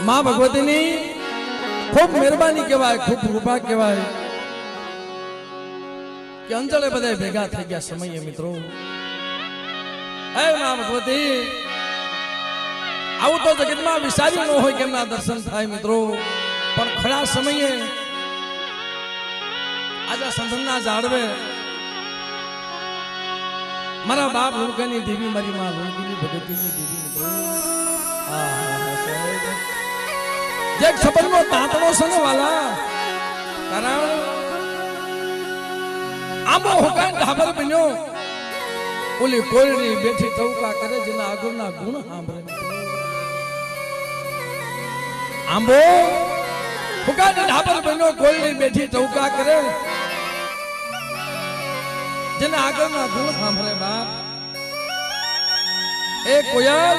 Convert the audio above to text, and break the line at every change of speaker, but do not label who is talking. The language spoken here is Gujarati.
मां भगवती नी खूब मेहरबानी कहवाय, खूब कृपा कहवाय कि अंचले बधाय भेगा थई गया समय मित्रों। हे मां भगवती आવું તો જગતમાં વિચાર્યું ન હોય કે એમના દર્શન થાય મિત્રો, પણ ખરા સમયે આજે સંધમના ઝાડવે મારા બાપ લુણકાની દેવી, મારી માં લુણકીની ભગવતીની દેવી મિત્રો જે ખબરનો તાંતણો છે ને વાલા, કારણ આંબો હુકાન ઢાબર બન્યો, ઓલી કોયડી બેઠી ટવકા કરે જેના આગળના ગુણ સાંભળે। आंबो हुकान ढाबर बनो, कोयडी बैठी टवका करे जेना आगळना गुण सांभळे बाप। ए कोयल